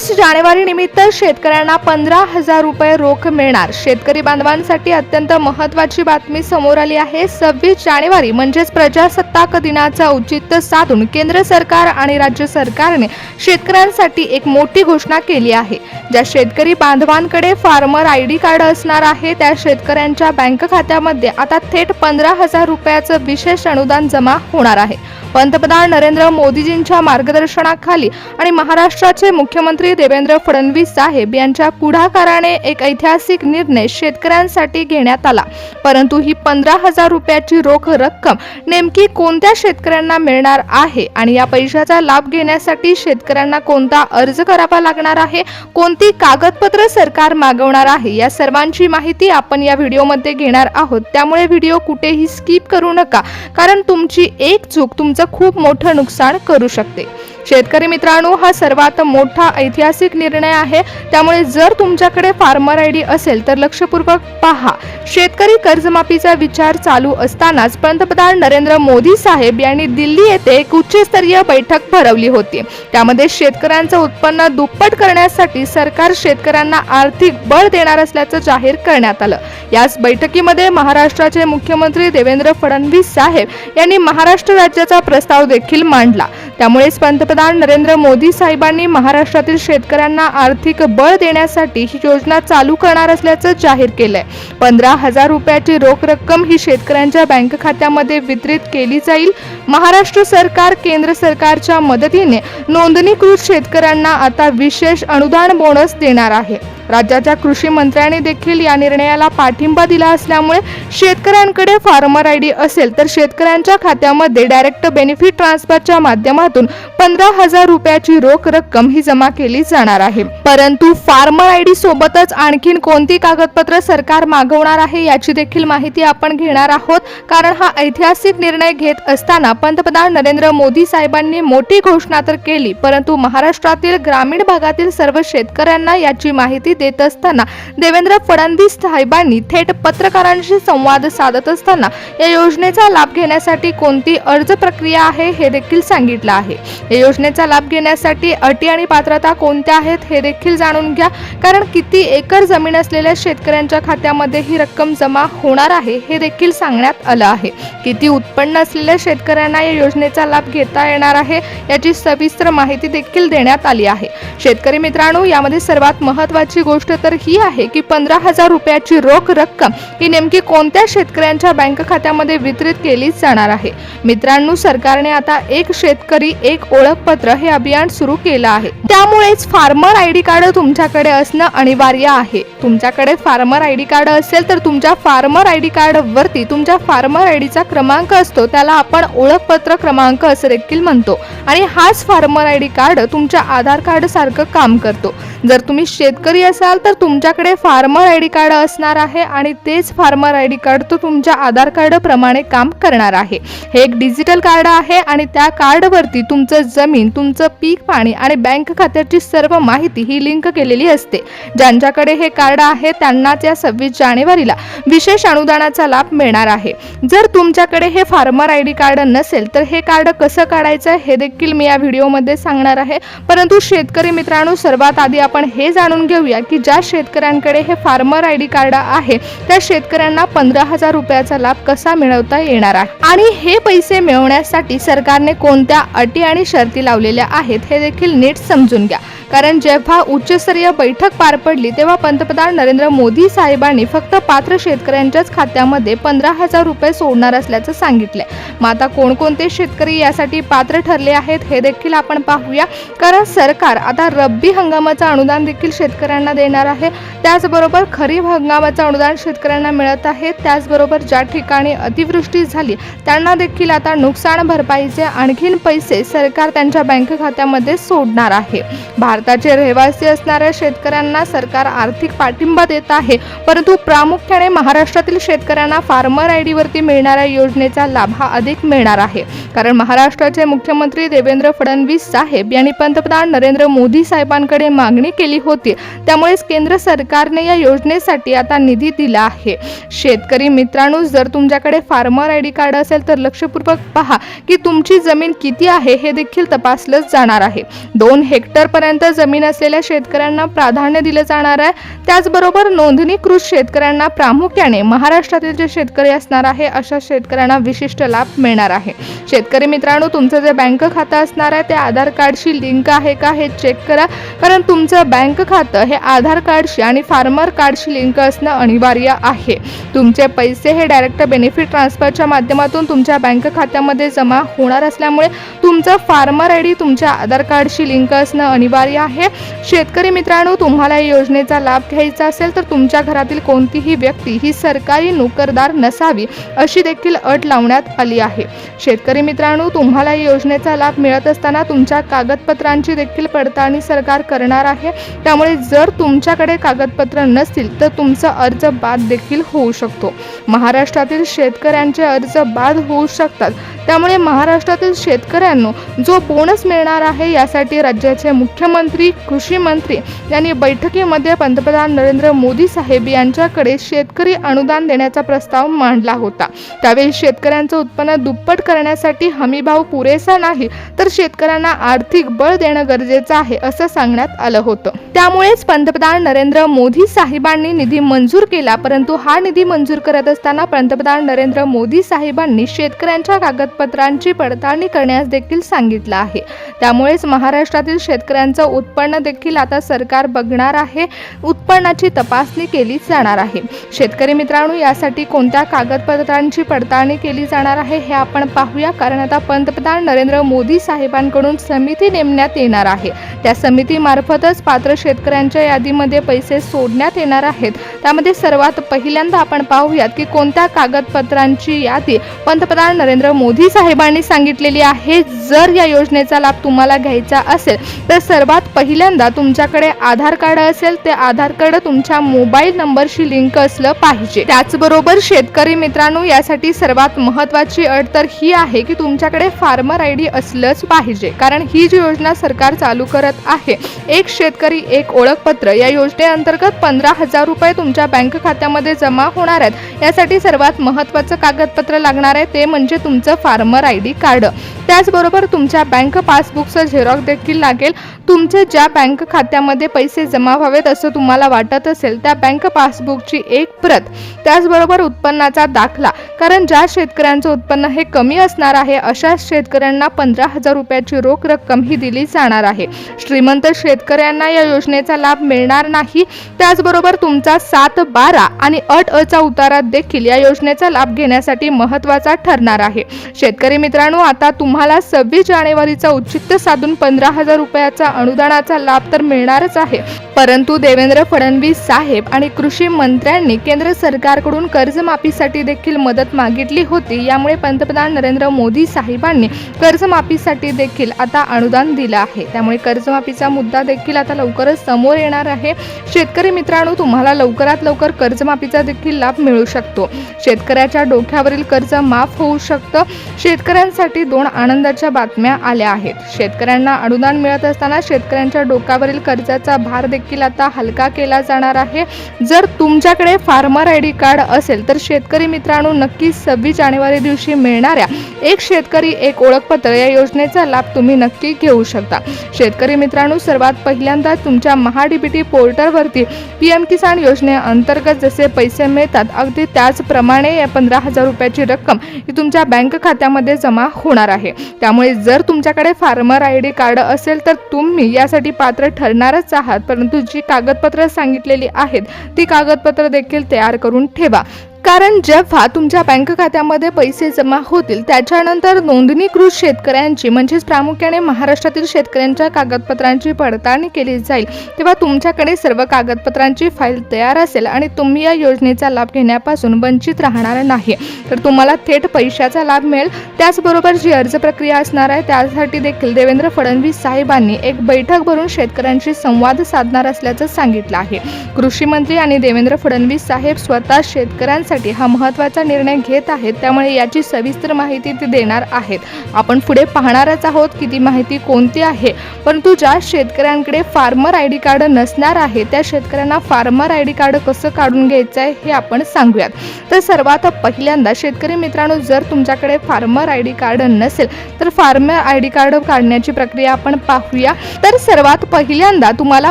26 जानेवारी निमित्त शेतकऱ्यांना 15,000 रुपये रोख मिळणार। शेतकरी बांधवांसाठी अत्यंत महत्त्वाची बातमी समोर आली आहे। 26 जानेवारी म्हणजेच प्रजासत्ताक दिनाचा औचित्य साधून केंद्र सरकार आणि राज्य सरकारने शेतकऱ्यांसाठी एक मोठी घोषणा केली आहे। ज्या शेतकरी बांधवांकडे फार्मर आयडी कार्ड असणार आहे त्या शेतकऱ्यांच्या बँक खात्यामध्ये आता थेट 15,000 रुपयाचं विशेष अनुदान जमा होणार आहे। पंतप्रधान नरेंद्र मोदीजींच्या मार्गदर्शनाखाली आणि महाराष्ट्राचे मुख्यमंत्री देवेंद्र फडणवीस साहेब यांच्या पुढाकाराने एक ऐतिहासिक निर्णय शेतकऱ्यांसाठी घेण्यात आला। परंतु ही 15,000 रुपयाची रोख रक्कम नेमकी कोणत्या शेतकऱ्यांना मिळणार आहे आणि या पैशाचा लाभ घेण्यासाठी शेतकऱ्यांना कोणता अर्ज करावा लागणार आहे, कोणती कागदपत्र सरकार मागवणार आहे, या सर्वांची माहिती आपण या व्हिडिओमध्ये घेणार आहोत। त्यामुळे व्हिडिओ कुठेही स्किप करू नका, कारण तुमची एक चूक तुमचं खूप मोठं नुकसान करू शकते। शेतकरी मित्रांनो, हा सर्वात मोठा ऐतिहासिक निर्णय आहे। त्यामुळे जर तुमच्याकडे फार्मर आयडी असेल तर लक्षपूर्वक पहा। शेतकरी कर्जमाफीचा विचार चालू असतानाच पंतप्रधान नरेंद्र मोदी साहेब यांनी दिल्ली येथे एक उच्चस्तरीय बैठक भरवली होती। त्यामध्ये शेतकऱ्यांचं उत्पन्न दुप्पट करण्यासाठी सरकार शेतकऱ्यांना आर्थिक बळ देणार असल्याचं जाहीर करण्यात आलं। याच बैठकीमध्ये महाराष्ट्राचे मुख्यमंत्री देवेंद्र फडणवीस साहेब यांनी महाराष्ट्र राज्याचा प्रस्ताव देखील मांडला। त्यामुळेच पंतप्रधान नरेंद्र मोदी साहेबांनी महाराष्ट्रातील शेतकऱ्यांना आर्थिक बळ देण्यासाठी ही योजना चालू करणार असल्याचं जाहीर केलंय। 15,000 रुपयाची रोख रक्कम ही शेतकऱ्यांच्या बँक खात्यामध्ये वितरित केली जाईल। महाराष्ट्र सरकार केंद्र सरकारच्या मदतीने नोंदणीकृत शेतकऱ्यांना आता विशेष अनुदान बोनस देणार आहे। राज्याच्या कृषी मंत्र्यांनी देखील या निर्णयाला पाठिंबा दिला असल्यामुळे शेतकऱ्यांकडे फार्मर आयडी असेल तर शेतकऱ्यांच्या खात्यामध्ये डायरेक्ट बेनिफिट ट्रान्सफरच्या माध्यमातून 15,000 रुपयाची रोख रक्कम ही जमा केली जाणार आहे। परंतु फार्मर आयडी सोबतच आणखीन कोणती कागदपत्र सरकार मागवणार आहे याची देखील माहिती आपण घेणार आहोत, कारण हा ऐतिहासिक निर्णय घेत असताना पंतप्रधान नरेंद्र मोदी साहेबांनी मोठी घोषणा तर केली, परंतु महाराष्ट्रातील ग्रामीण भागातील सर्व शेतकऱ्यांना याची माहिती देत असताना देवेंद्र फडणवीस साहेबांनी थेट पत्रकारांशी संवाद साधत असताना या योजनेचा लाभ घेण्यासाठी कोणती अर्ज प्रक्रिया आहे हे देखील सांगितलं आहे। या योजनेचा लाभ घेण्यासाठी अटी आणि पात्रता कोणत्या आहेत हे देखील जाणून घ्या, कारण किती एकर जमीन असलेल्या शेतकऱ्यांच्या खात्यामध्ये ही रक्कम जमा होणार आहे हे देखील सांगण्यात आलं आहे। किती उत्पन्न असलेल्या शेतकऱ्यांना या योजनेचा लाभ घेता येणार आहे याची सविस्तर माहिती देखील देण्यात आली आहे। शेतकरी मित्रांनो, यामध्ये सर्वात महत्त्वाची गोष्ट तर ही आहे की 15,000 रुपयाची रोख रक्कम ही नेमकी कोणत्या शेतकऱ्यांच्या बँक खात्यामध्ये वितरित केली जाणार आहे। मित्रांनो, सरकारने आता एक शेतकरी एक ओळखपत्र हे अभियान सुरू केलं आहे। त्यामुळेच फार्मर आयडी कार्ड तुमच्याकडे असणं अनिवार्य आहे। तुमच्याकडे फार्मर आयडी कार्ड असेल तर तुमच्या फार्मर आयडी कार्ड वरती तुमच्या फार्मर आयडीचा क्रमांक असतो, त्याला आपण ओळखपत्र क्रमांक असं देखील म्हणतो, आणि हाच फार्मर आयडी कार्ड तुमच्या आधार कार्ड सारखं काम करतो। जर तुम्ही शेतकरी असाल तर तुमच्याकडे फार्मर आयडी कार्ड असणार आहे आणि तेच फार्मर आयडी कार्ड तो तुमच्या आधार कार्ड प्रमाणे काम करणार आहे। हे एक डिजिटल कार्ड आहे आणि त्या कार्डवरती तुमचं जमीन, तुमचं पीक पाणी आणि बँक खात्याची सर्व माहिती ही लिंक केलेली असते। ज्यांच्याकडे हे कार्ड आहे त्यांनाच या 26 जानेवारीला विशेष अनुदानाचा लाभ मिळणार आहे। जर तुमच्याकडे हे फार्मर आयडी कार्ड नसेल तर हे कार्ड कसं काढायचं हे देखील मी या व्हिडिओमध्ये सांगणार आहे। परंतु शेतकरी मित्रांनो, सर्वात आधी आपण हे जाणून घेऊया की ज्या शेतकऱ्यांकडे हे फार्मर आयडी कार्ड आहे त्या शेतकऱ्यांना 15,000 रुपयाचा लाभ कसा मिळवता येणार आहे आणि हे पैसे मिळवण्यासाठी सरकारने कोणत्या अटी आणि शर्ती लावलेल्या आहेत हे देखील नीट समजून घ्या। कारण जेव्हा उच्चस्तरीय बैठक पार पडली तेव्हा पंतप्रधान नरेंद्र मोदी साहेबांनी फक्त पात्र शेतकऱ्यांच्याच खात्यामध्ये 15,000 रुपये सोडणार असल्याचं सांगितलंय। मग आता कोणकोणते शेतकरी यासाठी पात्र ठरले आहेत हे देखील आपण पाहूया, कारण सरकार आता रब्बी हंगामाचं अनुदान देखील शेतकऱ्यांना देणार आहे। त्याचबरोबर खरीप हंगामाचं अनुदान शेतकऱ्यांना मिळत आहे। त्याचबरोबर ज्या ठिकाणी अतिवृष्टी झाली त्यांना देखील आता नुकसान भरपाईचे आणखीन पैसे सरकार त्यांच्या बँक खात्यामध्ये सोडणार आहे। भारताचे रहिवासी असणाऱ्या शेतकऱ्यांना सरकार आर्थिक पाठिंबा देत आहे, परंतु प्रामुख्याने महाराष्ट्रातील शेतकऱ्यांना फार्मर आयडी वरती मिळणाऱ्या योजनेचा लाभ हा अधिक मिळणार आहे। कारण महाराष्ट्राचे मुख्यमंत्री देवेंद्र फडणवीस साहेब यांनी पंतप्रधान नरेंद्र मोदी साहेबांकडे मागणी केली होती, त्यामुळेच केंद्र सरकारने या योजनेसाठी आता निधी दिला आहे. शेतकरी मित्रांनो, जर तुमच्याकडे फार्मर आयडी कार्ड असेल तर लक्षपूर्वक पहा की तुमची जमीन किती आहे हे देखील तपासलं जाणार आहे. 2 हेक्टर पर्यंत जमीन असलेल्या शेतकऱ्यांना प्राधान्य दिलं जाणार आहे. त्याचबरोबर नोंदणीकृत शेतकऱ्यांना प्रामुख्याने महाराष्ट्रातील जे शेतकरी असणार आहे अशा शेतकऱ्यांना विशिष्ट लाभ मिळणार आहे. शेतकरी मित्रांनो, तुमचं जे बँक खातं असणार आहे ते आधार कार्डशी लिंक आहे का हे चेक करा, कारण तुमचं बँक खातं हे आधार कार्डशी आणि फार्मर कार्डशी लिंक असणं अनिवार्य आहे. तुमचे पैसे हे डायरेक्ट बेनिफिट ट्रान्सफरच्या माध्यमातून तुमच्या बँक खात्यामध्ये जमा होणार असल्यामुळे तुमचं फार्मर आयडी तुमच्या आधार कार्डशी लिंक असणं अनिवार्य आहे. शेतकरी मित्रांनो, तुम्हाला या योजनेचा लाभ घ्यायचा असेल तर तुमच्या घरातील कोणतीही व्यक्ती ही सरकारी नोकरदार नसावी अशी देखील अट लावण्यात आली आहे. शेतकरी मित्रांनो, तुम्हाला या योजनेचा लाभ मिळत असताना तुमच्या कागदपत्रांची देखील पडताळणी सरकार करणार आहे. त्यामुळे जर तुमच्याकडे कागदपत्र नसतील तर तुमचा अर्ज बाद देखील होऊ शकतो. महाराष्ट्रातील शेतकऱ्यांचे अर्ज बाद होऊ शकतात. त्यामुळे महाराष्ट्रातील शेतकऱ्यांना जो बोनस मिळणार आहे यासाठी राज्याचे मुख्यमंत्री कृषी मंत्री यांनी बैठकीमध्ये पंतप्रधान नरेंद्र मोदी साहेब यांच्याकडे शेतकरी अनुदान देण्याचा प्रस्ताव मांडला होता. त्यावेळी शेतकऱ्यांचं उत्पन्न दुप्पट करण्यासाठी हमीभाव पुरेसा नाही तर शेतकऱ्यांना आर्थिक बळ देणं गरजेचं आहे असं सांगण्यात आलं होतं. त्यामुळेच पंतप्रधान नरेंद्र मोदी साहेबांनी निधी मंजूर केला. परंतु हा निधी मंजूर करत असताना पंतप्रधान नरेंद्र मोदी साहेबांनी शेतकऱ्यांच्या कागदपत्रांची पडताळणी करण्यास देखील सांगितलं आहे. त्यामुळेच महाराष्ट्रातील शेतकऱ्यांचं उत्पन्न देखील आता सरकार बघणार आहे. उत्पन्नाची तपासणी केली जाणार आहे. शेतकरी मित्रांनो, यासाठी कोणत्या कागदपत्रांची पडताळणी केली जाणार आहे हे आपण पाहूया, कारण आता पंतप्रधान नरेंद्र मोदी साहेबांकडून समिती नेमण्यात येणार आहे. त्या समितीमार्फतच पात्र शेतकऱ्यांच्या यादीमध्ये पैसे सोडण्यात येणार आहेत. त्यामध्ये सर्वात पहिल्यांदा आपण पाहूयात की कोणत्या कागदपत्रांची यादी पंतप्रधान नरेंद्र मोदी साहेबांनी सांगितलेली आहे. जर या योजनेचा लाभ तुम्हाला घ्यायचा असेल तर सर्वात पहिल्यांदा तुमच्याकडे आधार कार्ड असेल ते आधार कार्ड तुमच्या मोबाईल नंबरशी लिंक असलं पाहिजे. त्याचबरोबर शेतकरी मित्रांनो, यासाठी सर्वात महत्त्वाची अट तर ही आहे की तुमच्याकडे फार्मर आयडी असलंच पाहिजे, कारण ही जी योजना सरकार चालू करत आहे, एक शेतकरी एक ओळखपत्र, या योजनेअंतर्गत 15,000 रुपये तुमच्या बँक खात्यामध्ये जमा होणार आहेत. यासाठी सर्वात महत्त्वाचं कागदपत्र लागणार आहे ते म्हणजे तुमचं फार्मर आयडी कार्ड. त्याचबरोबर तुमच्या बँक पासबुकचं झेरॉक्स देखील लागेल. तुमचे ज्या बँक खात्यामध्ये पैसे जमा व्हावेत असं तुम्हाला वाटत असेल त्या बँक पासबुकची एक प्रत, त्याचबरोबर उत्पन्नाचा दाखला, कारण ज्या शेतकऱ्यांचं उत्पन्न हे कमी असणार आहे अशा शेतकऱ्यांना 15,000 रुपयाची रोख रक्कम ही दिली जाणार आहे. श्रीमंत शेतकऱ्यांना या योजनेचा लाभ मिळणार नाही. त्याचबरोबर तुमचा 7/12 आणि 8 उतारा देखील या योजनेचा लाभ घेण्यासाठी महत्त्वाचा ठरणार आहे. शेतकरी मित्रांनो, आता तुम्हाला 26 जानेवारीचा औचित्य साधून 15,000 रुपयाचा अनुदानाचा लाभ तर मिळणारच आहे. परंतु देवेंद्र फडणवीस साहेब आणि कृषी मंत्र्यांनी केंद्र सरकारकडून कर्जमाफीसाठी देखील मदत मागितली होती. यामुळे पंतप्रधान नरेंद्र मोदी साहेबांनी कर्जमाफीसाठी देखील आता अनुदान दिलं आहे. त्यामुळे कर्जमाफीचा मुद्दा देखील आता लवकरच समोर येणार आहे. शेतकरी मित्रांनो, तुम्हाला लवकरात लवकर कर्जमाफीचा देखील लाभ मिळू शकतो. शेतकऱ्याच्या डोक्यावरील कर्ज माफ होऊ शकतं. शेतकऱ्यांसाठी 2 आनंदाच्या बातम्या आल्या आहेत. शेतकऱ्यांना अनुदान मिळत असताना शेतकऱ्यांच्या डोक्यावरील कर्जाचा भार देखील आता हलका केला जाणार आहे. जर तुमच्याकडे फार्मर आयडी कार्ड असेल तर शेतकरी मित्रांनो, नक्कीच 26 जानेवारी दिवशी मिळणाऱ्या एक शेतकरी एक ओळखपत्र या योजनेचा लाभ तुम्ही नक्की घेऊ शकता. शेतकरी मित्रांनो, सर्वात पहिल्यांदा तुमच्या महाडीबीटी पोर्टलवरती PM किसान योजनेअंतर्गत जसे पैसे मिळतात अगदी त्याचप्रमाणे या 15,000 रुपयाची रक्कम ही तुमच्या बँक खात्यामध्ये जमा होणार आहे. त्यामुळे जर तुमच्याकडे फार्मर आयडी कार्ड असेल तर तुम्ही यासाठी पात्र ठरणारच आहात. परंतु जी कागदपत्र सांगितलेली आहेत ती कागदपत्र देखील तयार करून ठेवा, कारण जेव्हा तुमच्या बँक खात्यामध्ये पैसे जमा होतील त्याच्यानंतर नोंदणीकृत शेतकऱ्यांची म्हणजेच प्रामुख्याने महाराष्ट्रातील शेतकऱ्यांच्या कागदपत्रांची पडताळणी केली जाईल, तेव्हा तुमच्याकडे सर्व कागदपत्रांची फाईल तयार असेल आणि तुम्ही या योजनेचा लाभ घेण्यापासून वंचित राहणार नाही, तर तुम्हाला थेट पैशाचा लाभ मिळेल. त्याचबरोबर जी अर्ज प्रक्रिया असणार आहे त्यासाठी देखील देवेंद्र फडणवीस साहेबांनी एक बैठक भरून शेतकऱ्यांशी संवाद साधणार असल्याचं सांगितलं आहे. कृषी मंत्री आणि देवेंद्र फडणवीस साहेब स्वतः शेतकऱ्यांसाठी शेतकऱ्यांसाठी हा महत्त्वाचा निर्णय घेत आहेत, त्यामुळे याची सविस्तर माहिती ते देणार आहेत. आपण पुढे पाहणारच आहोत की ती माहिती कोणती आहे. परंतु ज्या शेतकऱ्यांकडे फार्मर आय डी कार्ड नसणार आहे त्या शेतकऱ्यांना फार्मर आय डी कार्ड कसं काढून घ्यायचं आहे हे आपण सांगूयात. तर सर्वात पहिल्यांदा शेतकरी मित्रांनो, जर तुमच्याकडे फार्मर आय डी कार्ड नसेल तर फार्मर आय डी कार्ड काढण्याची प्रक्रिया आपण पाहूया. तर सर्वात पहिल्यांदा तुम्हाला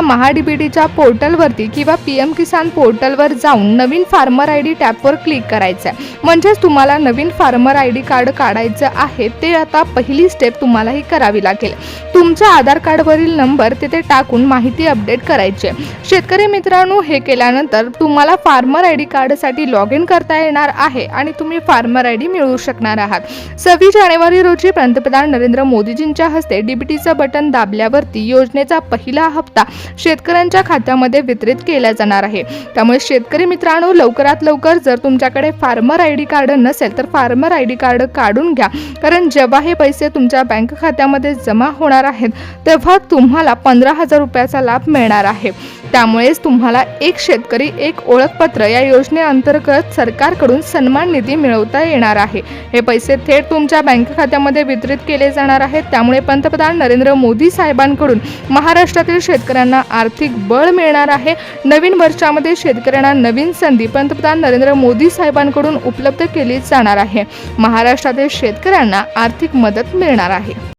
महाडीबीटीच्या पोर्टलवरती किंवा PM किसान पोर्टलवर जाऊन नवीन फार्मर आय डी टॅबवर क्लिक करायचं आहे. म्हणजेच तुम्हाला नवीन फार्मर आय डी कार्ड काढायचं आहे. ते आता पहिली स्टेप तुम्हाला ही करावी लागेल. तुमच्या आधार कार्डवरील नंबर तिथे टाकून माहिती अपडेट करायची आहे. शेतकरी मित्रांनो, हे केल्यानंतर तुम्हाला फार्मर आय डी कार्डसाठी लॉग इन करता येणार आहे आणि तुम्ही फार्मर आय डी मिळवू शकणार आहात. 26 जानेवारी रोजी पंतप्रधान नरेंद्र मोदीजींच्या हस्ते डीबीटीचं बटन दाबल्यावरती योजनेचा पहिला हप्ता शेतकऱ्यांच्या खात्यामध्ये वितरित केला जाणार आहे. त्यामुळे शेतकरी मित्रांनो, लवकरात लवकर जर तुमच्याकडे फार्मर आय डी कार्ड नसेल तर फार्मर आय डी कार्ड काढून घ्या. कारण जेव्हा हे पैसे तुमच्या बँक खात्यामध्ये जमा होणार आहेत तेव्हा तुम्हाला 15,000 रुपयाचा लाभ मिळणार आहे. त्यामुळेच तुम्हाला एक शेतकरी एक ओळखपत्र या योजनेअंतर्गत सरकारकडून सन्मान निधी मिळवता येणार आहे. हे पैसे थेट तुमच्या बँक खात्यामध्ये वितरित केले जाणार आहेत. त्यामुळे पंतप्रधान नरेंद्र मोदी साहेबांकडून महाराष्ट्रातील शेतकऱ्यांना आर्थिक बळ मिळणार आहे. नवीन वर्षामध्ये शेतकऱ्यांना नवीन संधी पंतप्रधान नरेंद्र मोदी साहेबांकडून उपलब्ध केली जाणार आहे. महाराष्ट्रातील शेतकऱ्यांना आर्थिक मदत मिळणार आहे.